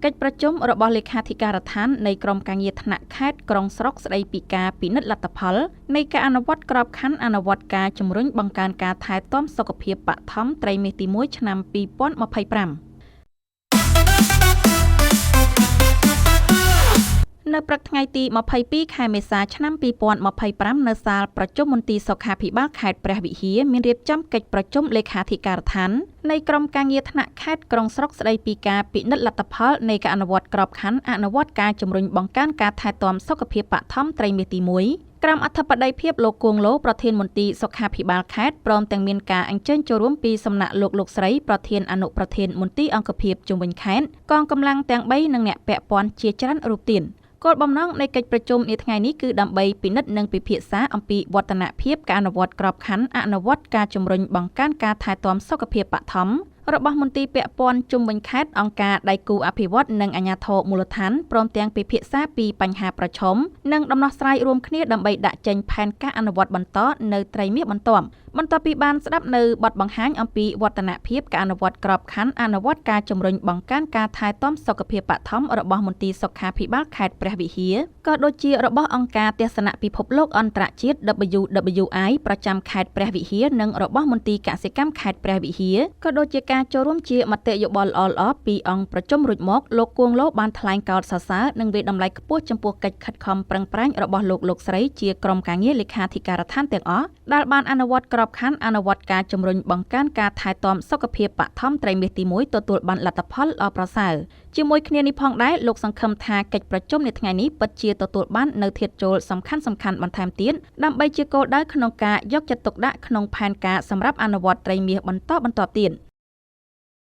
កិច្ចប្រជុំរបស់លេខាធិការដ្ឋាននៃក្រមការងារថ្នាក់ខេត្តក្រុងស្រុកស្ដីពីការពិនិត្យលទ្ធផលនៃការអនុវត្តក្របខ័ណ្ឌអនុវត្តការជំរុញបង្កើនការថែទាំសុខភាពបឋមត្រីមាសទី1ឆ្នាំ2025នៅព្រឹកថ្ងៃទី22ខែមេសាឆ្នាំ2025នៅសាលប្រជុំមន្ទីរសុខាភិបាលខេត្តព្រះវិហារមានរៀបចំកិច្ចប្រជុំលេខាធិការដ្ឋាននៃក្រុមការងារថ្នាក់ខេត្តក្រុងស្រុកស្ដីពីការពិនិត្យលទ្ធផលនៃការអនុវត្តក្របខ័ណ្ឌអនុវត្តការជំរុញបង្កើនការថែទាំសុខភាពបឋមត្រីមាសទី1ក្រុមអធិបតីភាពលោកគួងឡូប្រធានមន្ទីរសុខាភិបាលខេត្តព្រមទាំងមានការអញ្ជើញចូលរួមពីសំណាក់លោកស្រីប្រធានអនុប្រធានមន្ទីរអង្គភាពជុំវិញខេត្តកងកម្លាំងទាំង3និងអ្នកពាក់ព័ន្ធជាច្រើនរូបទៀតគោលបំណងនៃកិច្ចប្រជុំនាថ្ងៃនេះគឺដើម្បីពិនិត្យនិងពិភាក្សាអំពីវឌ្ឍនភាពការអនុវត្តក្របខ័ណ្ឌអនុវត្តការជំរុញបង្កើនការថែទាំសុខភាពបឋមរបស់មន្ទីរពាក់ព័ន្ធជុំវិញខេត្តអង្គការដៃគូអភិវឌ្ឍនិងអាជ្ញាធរមូលដ្ឋានព្រមទាំងពិភាក្សាពីបញ្ហាប្រឈមនិងដំណោះស្រាយរួមគ្នាដើម្បីដាក់ចេញផែនការអនុវត្តបន្តនៅត្រីមាសបន្ទាប់បន្ទាប់ពីបានស្ដាប់នៅបទបង្ហាញអំពីវឌ្ឍនភាពការអនុវត្តក្របខ័ណ្ឌអនុវត្តការជំរុញបង្កើនការថែទាំសុខភាពបឋមរបស់មន្ទីរសុខាភិបាលខេត្តព្រះវិហារក៏ដូចជារបស់អង្គការទស្សនពិភពលោកអន្តរជាតិ WWI ប្រចាំខេត្តព្រះវិហារនិងរបស់មន្ទីរកសិកម្មខេត្តព្រះវិហារក៏ដូចជាការចូលរួមជាមតិយោបល់ល្អៗពីអង្គប្រជុំរួចមកលោកគួងឡូបានថ្លែងកោតសរសើរនិងវាយតម្លៃខ្ពស់ចំពោះកិច្ចខិតខំប្រឹងប្រែងរបស់លោកស្រីជាក្រុមការងារលេខាធិការដ្ឋានទាំងអស់ដែលបានអនុវត្តក្របខ័ណ្ឌអនុវត្តការជំរុញបង្កើនការថែទាំសុខភាពបឋមត្រីមាសទី1ទទួលបានលទ្ធផលល្អប្រសើរជាមួយគ្នានេះផងដែរលោកសង្ឃឹមថាកិច្ចប្រជុំនាថ្ងៃនេះពិតជាទទួលបាននូវធាតុចូលសំខាន់ៗបន្ថែមទៀតដើម្បីជាគោលដៅក្នុងការយកចិត្តទុកដាក់ក្នុងផែនការសម្រាប់អនុវត្តត្រីមាសបន្តទៀត